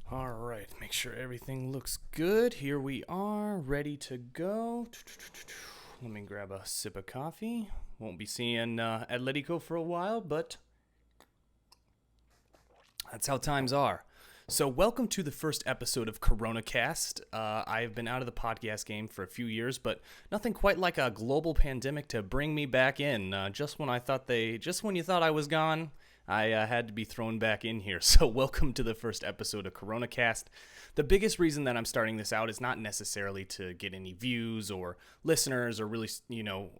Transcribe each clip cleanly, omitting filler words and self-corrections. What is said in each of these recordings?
All right, make sure everything looks good. Here we are, ready to go. Let me grab a sip of coffee. Won't be seeing Atletico for a while, but that's how times are. So, welcome to the first episode of Coronacast. I have been out of the podcast game for a few years, but nothing quite like a global pandemic to bring me back in. Just when you thought I was gone, I had to be thrown back in here. So, welcome to the first episode of Coronacast. The biggest reason that I'm starting this out is not necessarily to get any views or listeners or really,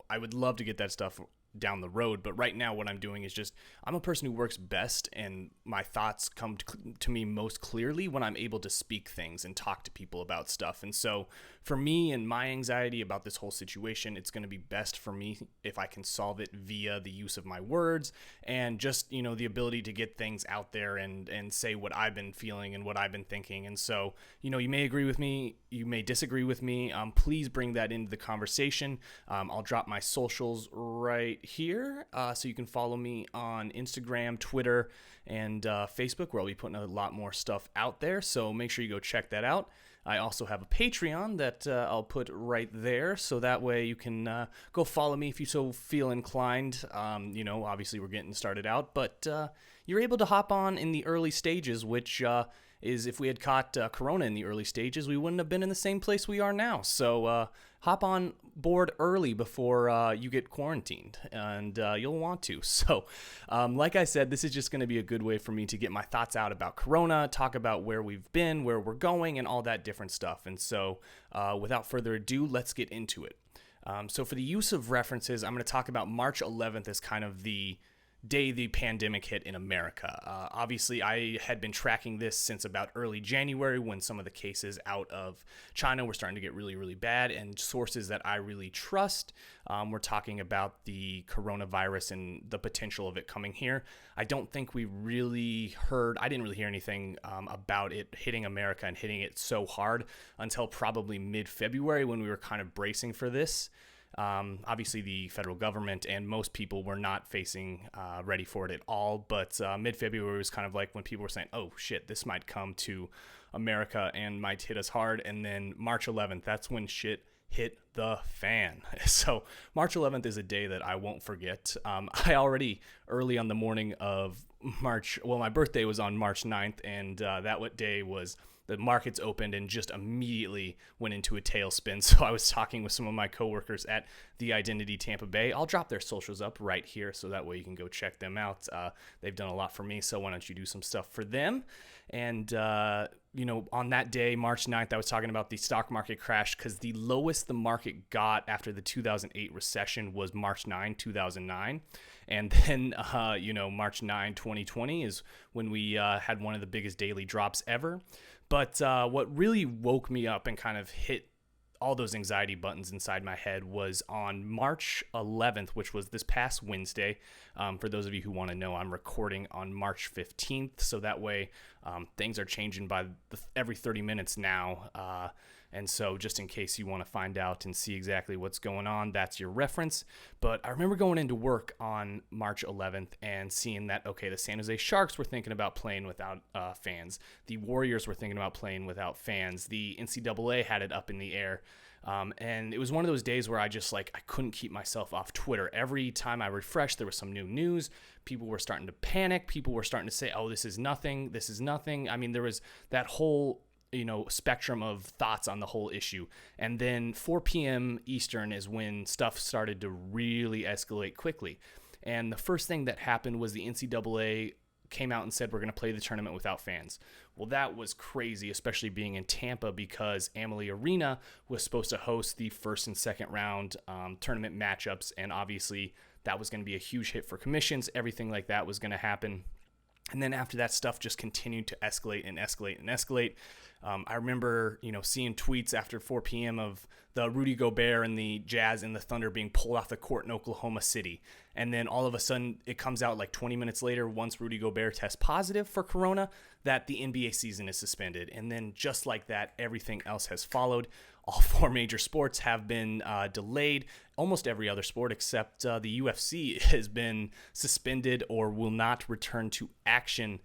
I would love to get that stuff down the road, but right now what I'm doing is just I'm a person who works best and my thoughts come to me most clearly when I'm able to speak things and talk to people about stuff. And so for me and my anxiety about this whole situation, it's going to be best for me if I can solve it via the use of my words and just the ability to get things out there and say what I've been feeling and what I've been thinking. And so you may agree with me, you may disagree with me. Please bring that into the conversation. I'll drop my socials right here, so you can follow me on Instagram, Twitter, and Facebook, where I'll be putting a lot more stuff out there. So make sure you go check that out. I also have a Patreon that I'll put right there, so that way you can go follow me if you so feel inclined. Obviously we're getting started out, but you're able to hop on in the early stages, which is if we had caught Corona in the early stages, we wouldn't have been in the same place we are now. So hop on board early before you get quarantined, and you'll want to. So like I said, this is just going to be a good way for me to get my thoughts out about Corona, talk about where we've been, where we're going, and all that different stuff. And so without further ado, let's get into it. So for the use of references, I'm going to talk about March 11th as kind of the day the pandemic hit in America. Obviously, I had been tracking this since about early January when some of the cases out of China were starting to get really, really bad, and sources that I really trust were talking about the coronavirus and the potential of it coming here. I don't think I didn't really hear anything about it hitting America and hitting it so hard until probably mid-February when we were kind of bracing for this. Obviously, the federal government and most people were not ready for it at all. But mid-February was kind of like when people were saying, oh, shit, this might come to America and might hit us hard. And then March 11th, that's when shit hit the fan. So March 11th is a day that I won't forget. I already, early on the morning of my birthday was on March 9th, and that day was the markets opened and just immediately went into a tailspin. So I was talking with some of my coworkers at The Identity Tampa Bay. I'll drop their socials up right here so that way you can go check them out. They've done a lot for me, so why don't you do some stuff for them? And, on that day, March 9th, I was talking about the stock market crash because the lowest the market got after the 2008 recession was March 9, 2009. And then, March 9, 2020 is when we had one of the biggest daily drops ever. But what really woke me up and kind of hit all those anxiety buttons inside my head was on March 11th, which was this past Wednesday. For those of you who want to know, I'm recording on March 15th, so that way things are changing by every 30 minutes now. And so just in case you want to find out and see exactly what's going on, that's your reference. But I remember going into work on March 11th and seeing that, okay, the San Jose Sharks were thinking about playing without fans. The Warriors were thinking about playing without fans. The NCAA had it up in the air. And it was one of those days where I couldn't keep myself off Twitter. Every time I refreshed, there was some new news. People were starting to panic. People were starting to say, oh, this is nothing. This is nothing. I mean, there was that whole spectrum of thoughts on the whole issue. And then 4 p.m. Eastern is when stuff started to really escalate quickly. And the first thing that happened was the NCAA came out and said, we're going to play the tournament without fans. Well, that was crazy, especially being in Tampa, because Amalie Arena was supposed to host the first and second round tournament matchups. And obviously that was going to be a huge hit for commissions. Everything like that was going to happen. And then after that, stuff just continued to escalate and escalate and escalate. I remember, seeing tweets after 4 p.m. of the Rudy Gobert and the Jazz and the Thunder being pulled off the court in Oklahoma City. And then all of a sudden it comes out like 20 minutes later, once Rudy Gobert tests positive for Corona, that the NBA season is suspended. And then just like that, everything else has followed. All 4 major sports have been delayed. Almost every other sport except the UFC has been suspended or will not return to action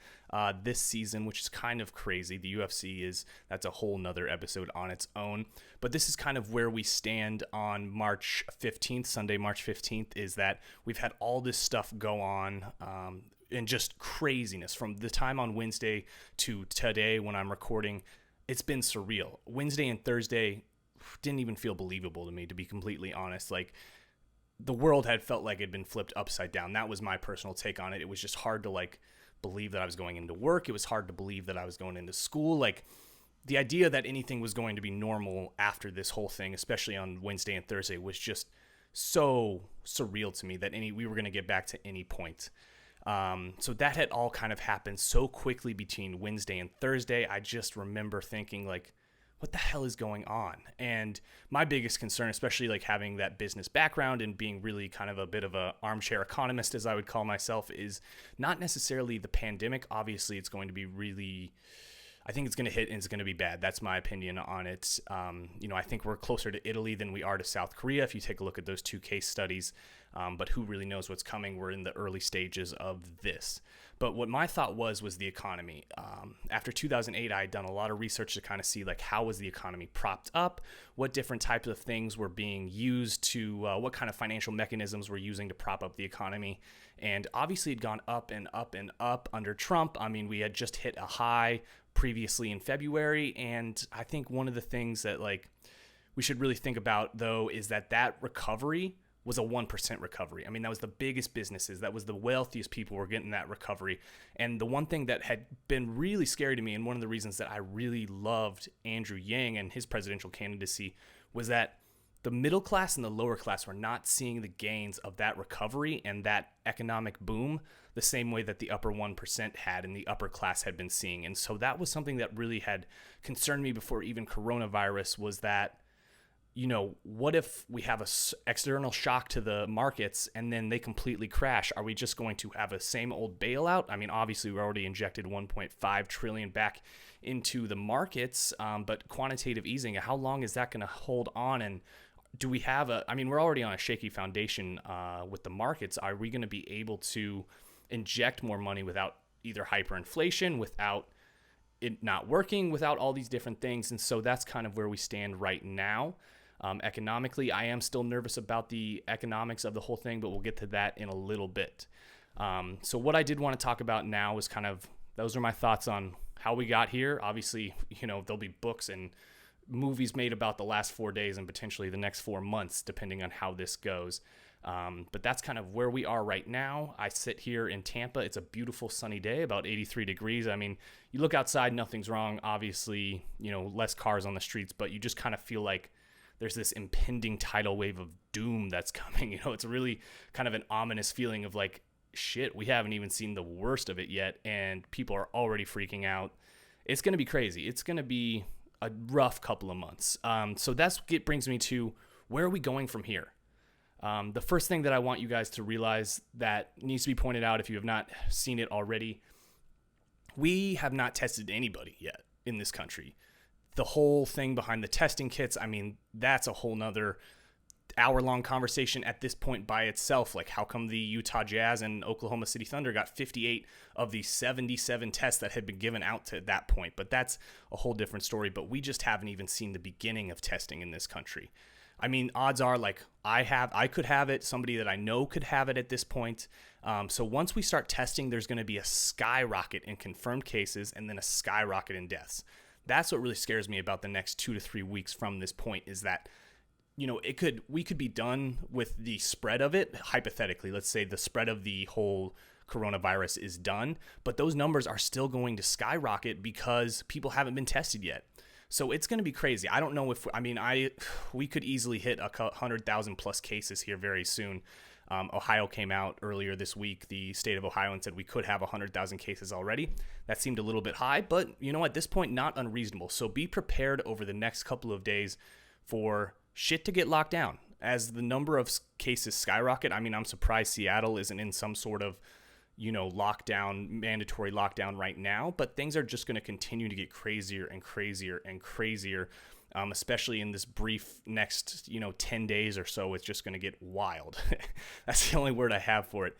this season, which is kind of crazy. The UFC that's a whole nother episode on its own. But this is kind of where we stand on March 15th, Sunday, March 15th, is that we've had all this stuff go on, and just craziness from the time on Wednesday to today when I'm recording. It's been surreal. Wednesday and Thursday didn't even feel believable to me, to be completely honest. Like, the world had felt like it had been flipped upside down. That was my personal take on it. It was just hard to, like, believe that I was going into work. It was hard to believe that I was going into school. Like, the idea that anything was going to be normal after this whole thing, especially on Wednesday and Thursday, was just so surreal to me that we were going to get back to any point. So that had all kind of happened so quickly between Wednesday and Thursday. I just remember thinking, like, what the hell is going on? And my biggest concern, especially like having that business background and being really kind of a bit of a armchair economist, as I would call myself, is not necessarily the pandemic. Obviously, it's going to be really, I think it's going to hit and it's going to be bad. That's my opinion on it. I think we're closer to Italy than we are to South Korea if you take a look at those two case studies. But who really knows what's coming? We're in the early stages of this. But what my thought was the economy. After 2008, I had done a lot of research to kind of see, like, how was the economy propped up? What different types of things were being used to, what kind of financial mechanisms were using to prop up the economy? And obviously it had gone up and up and up under Trump. I mean, we had just hit a high previously in February. And I think one of the things that, like, we should really think about, though, is that recovery was a 1% recovery. I mean, that was the biggest businesses. That was the wealthiest people were getting that recovery. And the one thing that had been really scary to me, and one of the reasons that I really loved Andrew Yang and his presidential candidacy, was that the middle class and the lower class were not seeing the gains of that recovery and that economic boom the same way that the upper 1% had and the upper class had been seeing. And so that was something that really had concerned me before even coronavirus, was that, what if we have a external shock to the markets and then they completely crash? Are we just going to have a same old bailout? I mean, obviously we already injected 1.5 trillion back into the markets, but quantitative easing, how long is that going to hold on? And do we have we're already on a shaky foundation with the markets. Are we going to be able to inject more money without either hyperinflation, without it not working, without all these different things? And so that's kind of where we stand right now. Economically, I am still nervous about the economics of the whole thing, but we'll get to that in a little bit. So what I did want to talk about now is kind of, those are my thoughts on how we got here. Obviously, there'll be books and movies made about the last 4 days and potentially the next 4 months, depending on how this goes. But that's kind of where we are right now. I sit here in Tampa. It's a beautiful sunny day, about 83 degrees. I mean, you look outside, nothing's wrong. Obviously, less cars on the streets, but you just kind of feel like there's this impending tidal wave of doom that's coming. It's really kind of an ominous feeling of like, shit, we haven't even seen the worst of it yet, and people are already freaking out. It's going to be crazy. It's going to be a rough couple of months. So it brings me to, where are we going from here? The first thing that I want you guys to realize that needs to be pointed out if you have not seen it already, we have not tested anybody yet in this country. The whole thing behind the testing kits, I mean, that's a whole nother hour-long conversation at this point by itself. Like, how come the Utah Jazz and Oklahoma City Thunder got 58 of the 77 tests that had been given out to that point? But that's a whole different story. But we just haven't even seen the beginning of testing in this country. I mean, odds are, like, I could have it. Somebody that I know could have it at this point. So once we start testing, there's going to be a skyrocket in confirmed cases and then a skyrocket in deaths. That's what really scares me about the next 2 to 3 weeks from this point, is that, we could be done with the spread of it. Hypothetically, let's say the spread of the whole coronavirus is done, but those numbers are still going to skyrocket because people haven't been tested yet. So it's going to be crazy. I don't know if, we could easily hit 100,000 plus cases here very soon. Ohio came out earlier this week, the state of Ohio, and said we could have 100,000 cases already. That seemed a little bit high, but at this point, not unreasonable. So be prepared over the next couple of days for shit to get locked down as the number of cases skyrocket. I mean, I'm surprised Seattle isn't in some sort of, lockdown, mandatory lockdown right now, but things are just going to continue to get crazier and crazier and crazier. Especially in this brief next, 10 days or so, it's just going to get wild. That's the only word I have for it.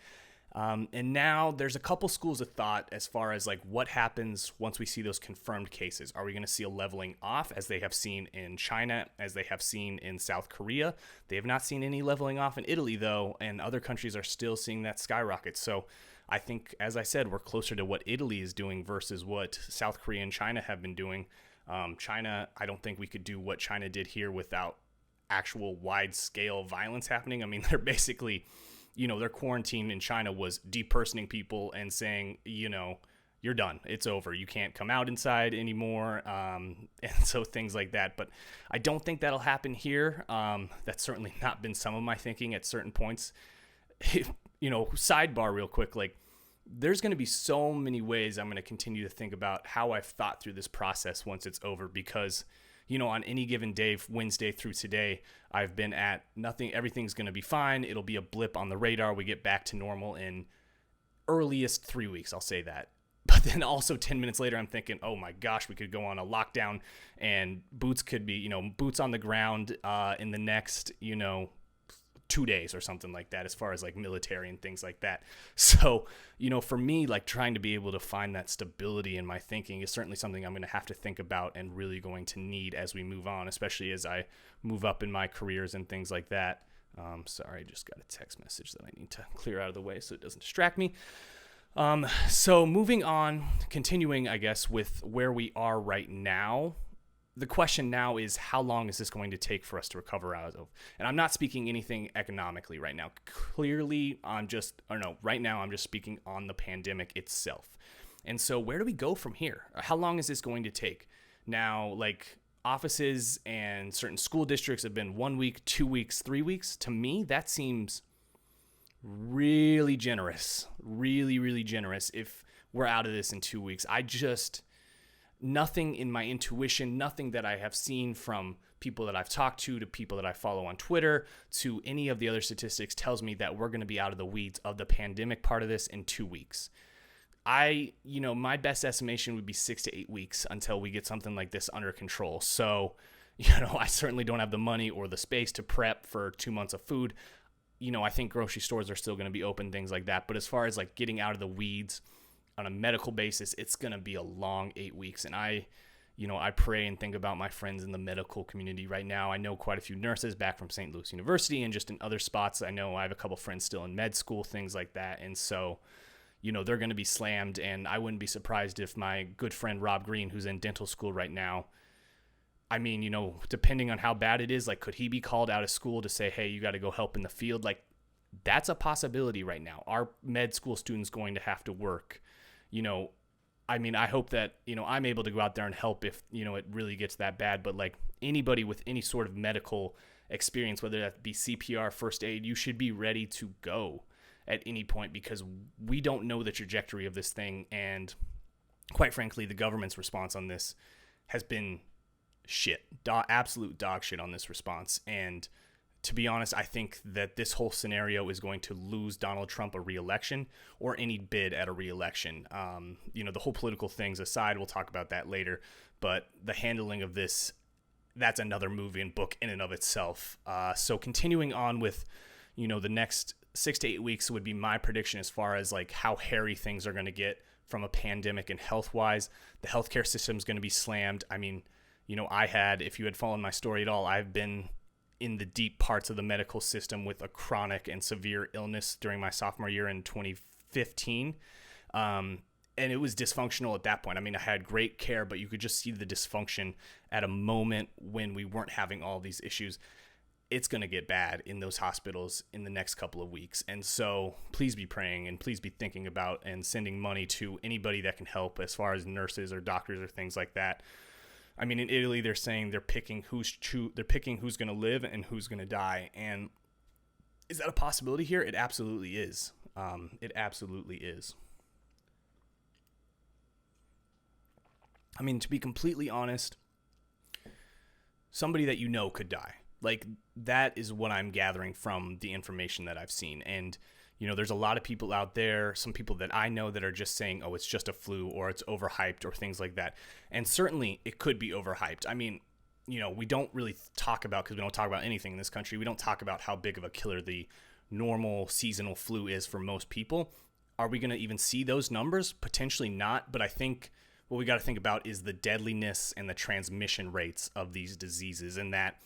And now there's a couple schools of thought as far as like what happens once we see those confirmed cases. Are we going to see a leveling off as they have seen in China, as they have seen in South Korea? They have not seen any leveling off in Italy, though, and other countries are still seeing that skyrocket. So I think, as I said, we're closer to what Italy is doing versus what South Korea and China have been doing. China, I don't think we could do what China did here without actual wide-scale violence happening. I mean, they're basically, their quarantine in China was depersoning people and saying, you're done. It's over. You can't come out inside anymore. And so things like that. But I don't think that'll happen here. That's certainly not been some of my thinking at certain points. Sidebar real quick, like there's going to be so many ways I'm going to continue to think about how I've thought through this process once it's over, because on any given day, Wednesday through today, I've been at nothing. Everything's going to be fine. It'll be a blip on the radar. We get back to normal in earliest 3 weeks. I'll say that. But then also 10 minutes later, I'm thinking, oh my gosh, we could go on a lockdown and boots could be, boots on the ground in the next, 2 days or something like that, as far as like military and things like that. So, for me, like trying to be able to find that stability in my thinking is certainly something I'm going to have to think about and really going to need as we move on, especially as I move up in my careers and things like that. Sorry, I just got a text message that I need to clear out of the way so it doesn't distract me. So moving on, continuing, I guess, with where we are right now. The question now is, how long is this going to take for us to recover out of? And I'm not speaking anything economically right now. Clearly, right now I'm just speaking on the pandemic itself. And so where do we go from here? How long is this going to take? Now, like offices and certain school districts have been 1 week, 2 weeks, 3 weeks. To me, that seems really generous, really, really generous if we're out of this in 2 weeks. Nothing in my intuition, nothing that I have seen from people that I've talked to people that I follow on Twitter, to any of the other statistics tells me that we're going to be out of the weeds of the pandemic part of this in 2 weeks. My best estimation would be 6 to 8 weeks until we get something like this under control. So, I certainly don't have the money or the space to prep for 2 months of food. I think grocery stores are still going to be open, things like that. But as far as like getting out of the weeds on a medical basis, it's going to be a long 8 weeks. And I pray and think about my friends in the medical community right now. I know quite a few nurses back from St. Louis University and just in other spots. I know I have a couple friends still in med school, things like that. And so, they're going to be slammed. And I wouldn't be surprised if my good friend Rob Green, who's in dental school right now, I mean, depending on how bad it is, like, could he be called out of school to say, hey, you got to go help in the field? Like, that's a possibility right now. Our med school students going to have to work. I hope that, I'm able to go out there and help if, it really gets that bad. But like anybody with any sort of medical experience, whether that be CPR, first aid, you should be ready to go at any point, because we don't know the trajectory of this thing. And quite frankly, the government's response on this has been shit, absolute dog shit on this response. And to be honest, I think that this whole scenario is going to lose Donald Trump a re-election or any bid at a re-election. The whole political things aside, we'll talk about that later. But the handling of this, that's another movie and book in and of itself. So continuing on with, the next 6 to 8 weeks would be my prediction as far as like how hairy things are going to get from a pandemic and health-wise. The healthcare system is going to be slammed. I mean, if you had followed my story at all, I've been in the deep parts of the medical system with a chronic and severe illness during my sophomore year in 2015. And it was dysfunctional at that point. I mean, I had great care, but you could just see the dysfunction at a moment when we weren't having all these issues. It's going to get bad in those hospitals in the next couple of weeks. And so please be praying and please be thinking about and sending money to anybody that can help as far as nurses or doctors or things like that. I mean, in Italy, they're saying they're picking who's going to live and who's going to die. And is that a possibility here? It absolutely is. It absolutely is. I mean, to be completely honest, somebody that could die. Like, that is what I'm gathering from the information that I've seen. And, there's a lot of people out there, some people that I know that are just saying, oh, it's just a flu or it's overhyped or things like that. And certainly it could be overhyped. I mean, we don't really talk about, because we don't talk about anything in this country, we don't talk about how big of a killer the normal seasonal flu is for most people. Are we going to even see those numbers? Potentially not, but I think what we got to think about is the deadliness and the transmission rates of these diseases, and that,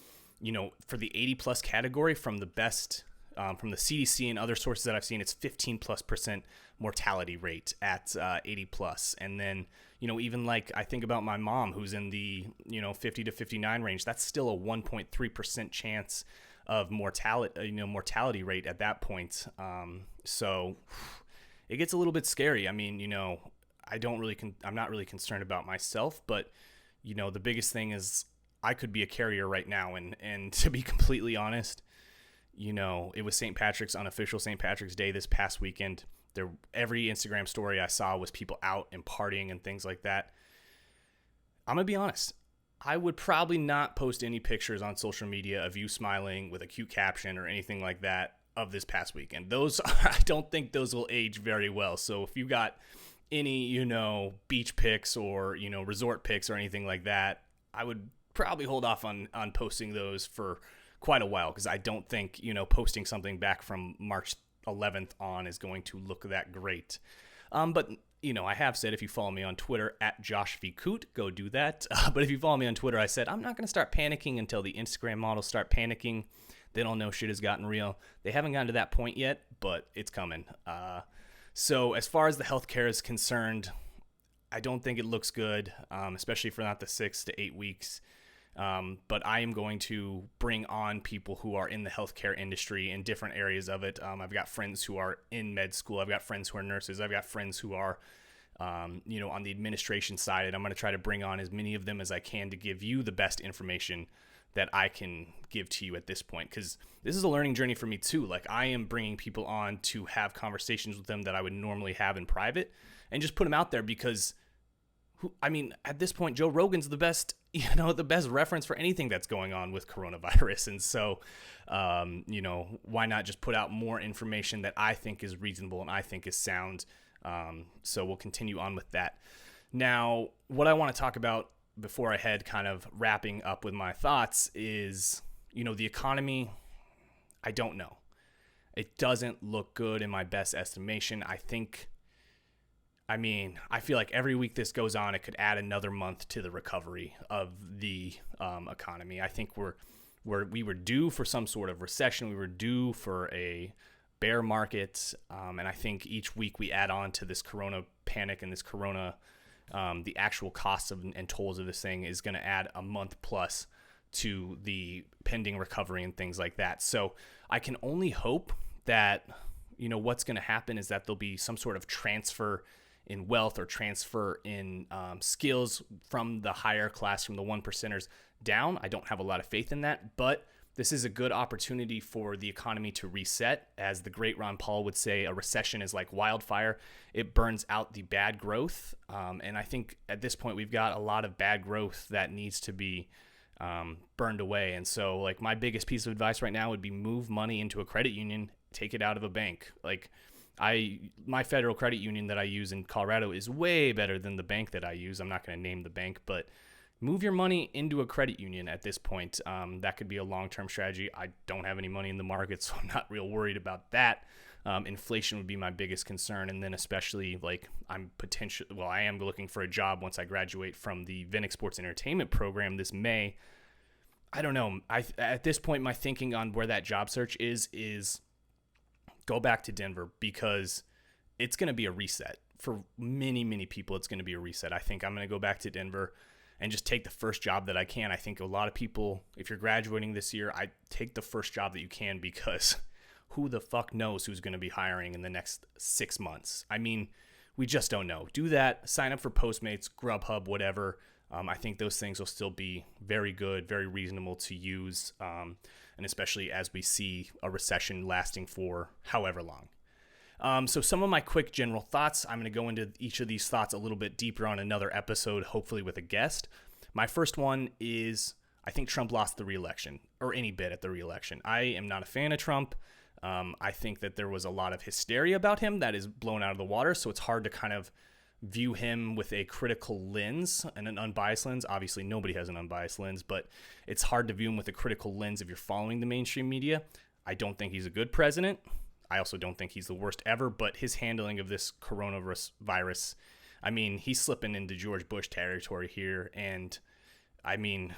for the 80 plus category, from the best, from the CDC and other sources that I've seen, it's 15+% mortality rate at 80 plus. And then, even like I think about my mom who's in the, 50 to 59 range, that's still a 1.3% chance of mortality rate at that point. So it gets a little bit scary. I mean, I'm not really concerned about myself, but the biggest thing is I could be a carrier right now. And to be completely honest, it was unofficial St. Patrick's Day this past weekend. Every Instagram story I saw was people out and partying and things like that. I'm going to be honest. I would probably not post any pictures on social media of you smiling with a cute caption or anything like that of this past weekend. I don't think those will age very well. So if you got any, beach pics or, resort pics or anything like that, I would probably hold off on posting those for quite a while, because I don't think, posting something back from March 11th on is going to look that great. But I have said, if you follow me on Twitter at Josh V. Coot, go do that. But if you follow me on Twitter, I said I'm not going to start panicking until the Instagram models start panicking. They don't know shit has gotten real. They haven't gotten to that point yet, but it's coming. So as far as the healthcare is concerned, I don't think it looks good, especially for not the 6 to 8 weeks. But I am going to bring on people who are in the healthcare industry in different areas of it. I've got friends who are in med school. I've got friends who are nurses. I've got friends who are, on the administration side. And I'm going to try to bring on as many of them as I can to give you the best information that I can give to you at this point. Because this is a learning journey for me too. Like, I am bringing people on to have conversations with them that I would normally have in private and just put them out there because at this point, Joe Rogan's the best, the best reference for anything that's going on with coronavirus. And so, why not just put out more information that I think is reasonable and I think is sound? So we'll continue on with that. Now, what I want to talk about before I head kind of wrapping up with my thoughts is, the economy. I don't know. It doesn't look good in my best estimation. I feel like every week this goes on, it could add another month to the recovery of the economy. I think we were due for some sort of recession. We were due for a bear market. And I think each week we add on to this corona panic and this corona, the actual costs and tolls of this thing is going to add a month plus to the pending recovery and things like that. So I can only hope that, what's going to happen is that there'll be some sort of transfer in wealth or transfer in skills from the higher class, from the 1%ers down. I don't have a lot of faith in that, but this is a good opportunity for the economy to reset. As the great Ron Paul would say, a recession is like wildfire. It burns out the bad growth. And I think at this point, we've got a lot of bad growth that needs to be burned away. And so, like, my biggest piece of advice right now would be move money into a credit union, take it out of a bank. Like, my federal credit union that I use in Colorado is way better than the bank that I use. I'm not going to name the bank, but move your money into a credit union at this point. That could be a long-term strategy. I don't have any money in the market, so I'm not real worried about that. Inflation would be my biggest concern. And then especially, like, I am looking for a job once I graduate from the Vinnick Sports Entertainment program this May. I don't know. At this point, my thinking on where that job search is go back to Denver, because it's going to be a reset. For many, many people, it's going to be a reset. I think I'm going to go back to Denver and just take the first job that I can. I think a lot of people, if you're graduating this year, I take the first job that you can, because who the fuck knows who's going to be hiring in the next 6 months. We just don't know. Do that. Sign up for Postmates, Grubhub, whatever. I think those things will still be very good, very reasonable to use, and especially as we see a recession lasting for however long. So some of my quick general thoughts, I'm going to go into each of these thoughts a little bit deeper on another episode, hopefully with a guest. My first one is, I think Trump lost the re-election, or any bit at the re-election. I am not a fan of Trump. I think that there was a lot of hysteria about him that is blown out of the water, so it's hard to kind of view him with a critical lens and an unbiased lens. Obviously, nobody has an unbiased lens, but it's hard to view him with a critical lens if you're following the mainstream media. I don't think he's a good president. I also don't think he's the worst ever, but his handling of this coronavirus, I mean, he's slipping into George Bush territory here. And I mean,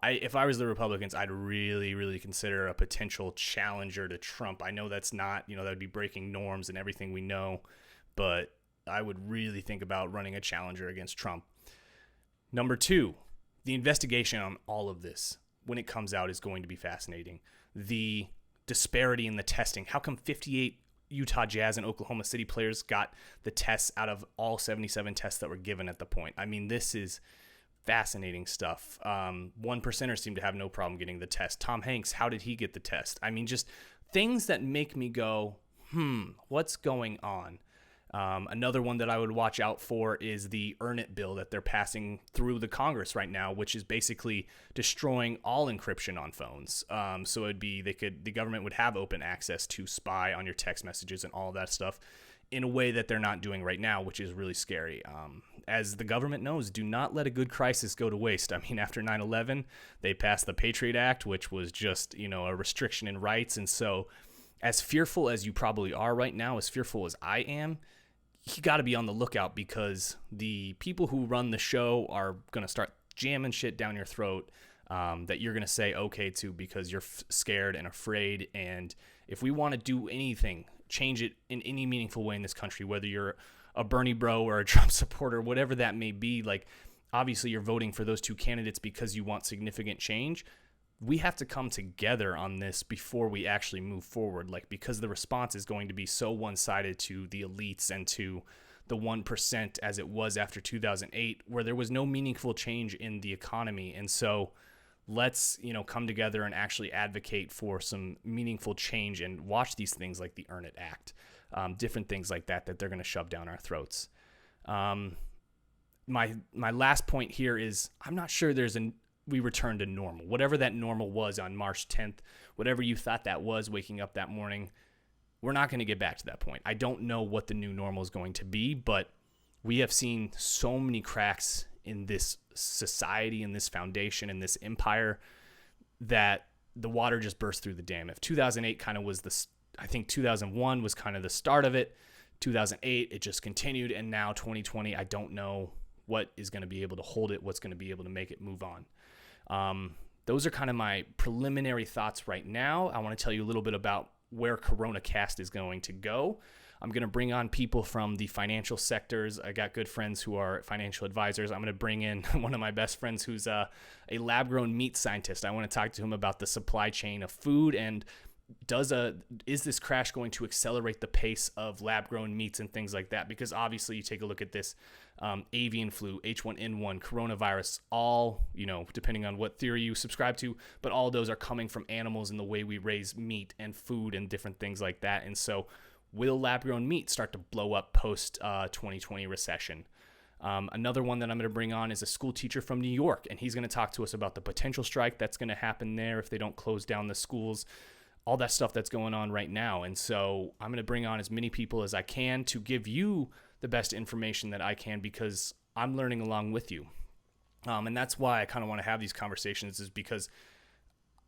if I was the Republicans, I'd really, really consider a potential challenger to Trump. I know that's not, that would be breaking norms and everything we know, but I would really think about running a challenger against Trump. Number 2, the investigation on all of this, when it comes out, is going to be fascinating. The disparity in the testing. How come 58 Utah Jazz and Oklahoma City players got the tests out of all 77 tests that were given at the point? I mean, this is fascinating stuff. 1%ers seem to have no problem getting the test. Tom Hanks, how did he get the test? I mean, just things that make me go, what's going on? Another one that I would watch out for is the Earn It bill that they're passing through the Congress right now, which is basically destroying all encryption on phones. So it'd be the government would have open access to spy on your text messages and all that stuff in a way that they're not doing right now, which is really scary. As the government knows, do not let a good crisis go to waste. I mean, after 9/11, they passed the Patriot Act, which was just, a restriction in rights. And so as fearful as you probably are right now, as fearful as I am, you got to be on the lookout, because the people who run the show are going to start jamming shit down your throat that you're going to say okay to, because you're scared and afraid. And if we want to do anything, change it in any meaningful way in this country, whether you're a Bernie bro or a Trump supporter, whatever that may be, like, obviously you're voting for those two candidates because you want significant change. We have to come together on this before we actually move forward, because the response is going to be so one-sided to the elites and to the 1% as it was after 2008, where there was no meaningful change in the economy. And so let's, come together and actually advocate for some meaningful change and watch these things like the Earn It Act, different things like that they're going to shove down our throats. My last point here is I'm not sure we return to normal. Whatever that normal was on March 10th, whatever you thought that was waking up that morning, we're not going to get back to that point. I don't know what the new normal is going to be, but we have seen so many cracks in this society, in this foundation, in this empire, that the water just burst through the dam. If 2008 kind of was I think 2001 was kind of the start of it. 2008, it just continued. And now 2020, I don't know what is going to be able to hold it, what's going to be able to make it move on. Those are kind of my preliminary thoughts right now. I want to tell you a little bit about where Coronacast is going to go. I'm going to bring on people from the financial sectors. I got good friends who are financial advisors. I'm going to bring in one of my best friends who's a lab-grown meat scientist. I want to talk to him about the supply chain of food and is this crash going to accelerate the pace of lab-grown meats and things like that? Because obviously you take a look at this avian flu, H1N1, coronavirus, all, depending on what theory you subscribe to, but all of those are coming from animals and the way we raise meat and food and different things like that. And so will lab-grown meat start to blow up post-2020 recession? Another one that I'm going to bring on is a school teacher from New York, and he's going to talk to us about the potential strike that's going to happen there if they don't close down the schools, all that stuff that's going on right now. And so I'm going to bring on as many people as I can to give you the best information that I can, because I'm learning along with you. And that's why I kind of want to have these conversations, is because,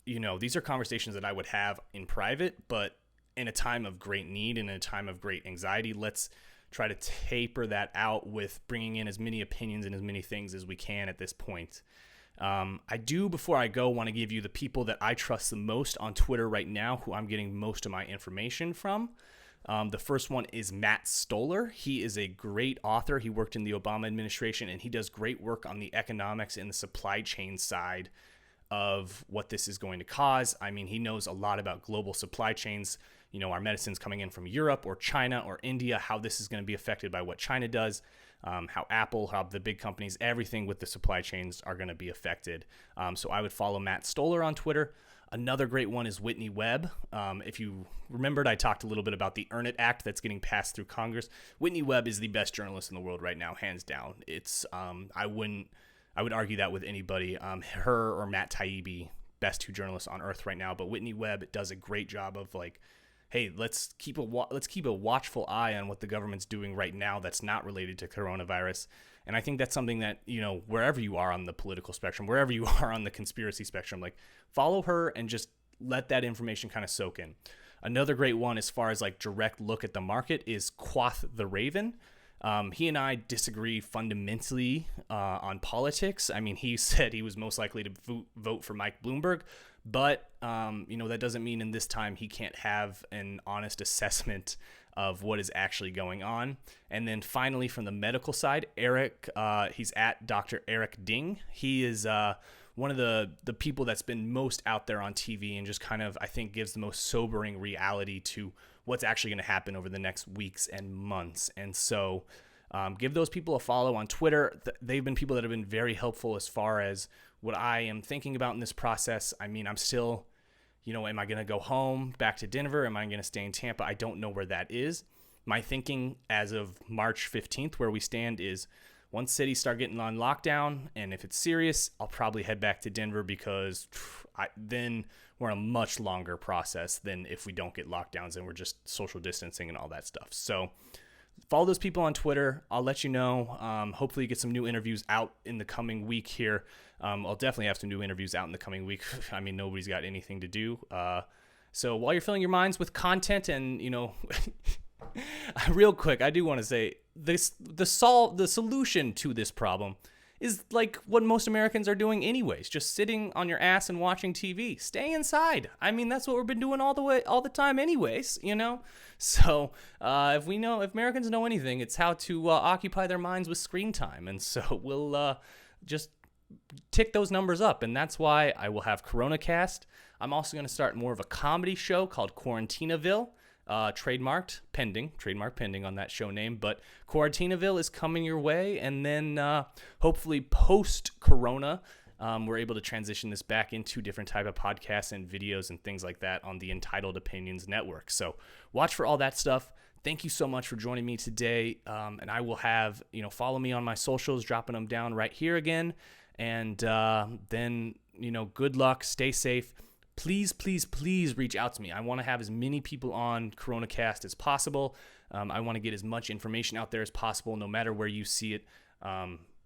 these are conversations that I would have in private, but in a time of great need and in a time of great anxiety, let's try to taper that out with bringing in as many opinions and as many things as we can at this point. I do, before I go, want to give you the people that I trust the most on Twitter right now, who I'm getting most of my information from. The first one is Matt Stoller. He is a great author. He worked in the Obama administration, and he does great work on the economics and the supply chain side of what this is going to cause. I mean, he knows a lot about global supply chains, our medicines coming in from Europe or China or India, how this is going to be affected by what China does. How Apple, how the big companies, everything with the supply chains are going to be affected. So I would follow Matt Stoller on Twitter. Another great one is Whitney Webb. If you remembered, I talked a little bit about the Earn It Act that's getting passed through Congress. Whitney Webb is the best journalist in the world right now, hands down. It's I would argue that with anybody. Her or Matt Taibbi, best two journalists on earth right now. But Whitney Webb does a great job of hey, let's keep a watchful eye on what the government's doing right now that's not related to coronavirus. And I think that's something that, wherever you are on the political spectrum, wherever you are on the conspiracy spectrum, follow her and just let that information kind of soak in. Another great one as far as like direct look at the market is Quoth the Raven. He and I disagree fundamentally on politics. I mean, he said he was most likely to vote for Mike Bloomberg, but that doesn't mean in this time he can't have an honest assessment of what is actually going on. And then finally, from the medical side, Eric, he's at Dr. Eric Ding. He is one of the people that's been most out there on TV and just kind of, I think, gives the most sobering reality to what's actually going to happen over the next weeks and months. And so give those people a follow on Twitter. They've been people that have been very helpful as far as what I am thinking about in this process. I mean, I'm still, am I going to go home back to Denver? Am I going to stay in Tampa? I don't know where that is. My thinking as of March 15th, where we stand, is once cities start getting on lockdown, and if it's serious, I'll probably head back to Denver because then we're in a much longer process than if we don't get lockdowns and we're just social distancing and all that stuff. So follow those people on Twitter. I'll let you know. Hopefully get some new interviews out in the coming week here. I'll definitely have some new interviews out in the coming week. I mean, nobody's got anything to do. So while you're filling your minds with content and, real quick, I do want to say the solution to this problem is like what most Americans are doing anyways, just sitting on your ass and watching TV. Stay inside. I mean, that's what we've been doing all the time anyways, So if Americans know anything, it's how to occupy their minds with screen time. And so we'll just tick those numbers up. And that's why I will have Coronacast. I'm also going to start more of a comedy show called Quarantinaville. Trademark pending on that show name, but Quarantinaville is coming your way, and then hopefully post-corona, we're able to transition this back into different type of podcasts and videos and things like that on the Entitled Opinions Network. So watch for all that stuff. Thank you so much for joining me today, and I will have, follow me on my socials, dropping them down right here again, and then, good luck, stay safe. Please, please, please reach out to me. I want to have as many people on Coronacast as possible. I want to get as much information out there as possible, no matter where you see it.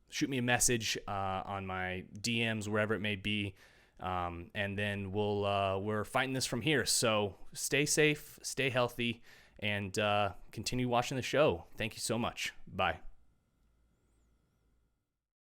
Shoot me a message on my DMs, wherever it may be, and then we're fighting this from here. So stay safe, stay healthy, and continue watching the show. Thank you so much. Bye.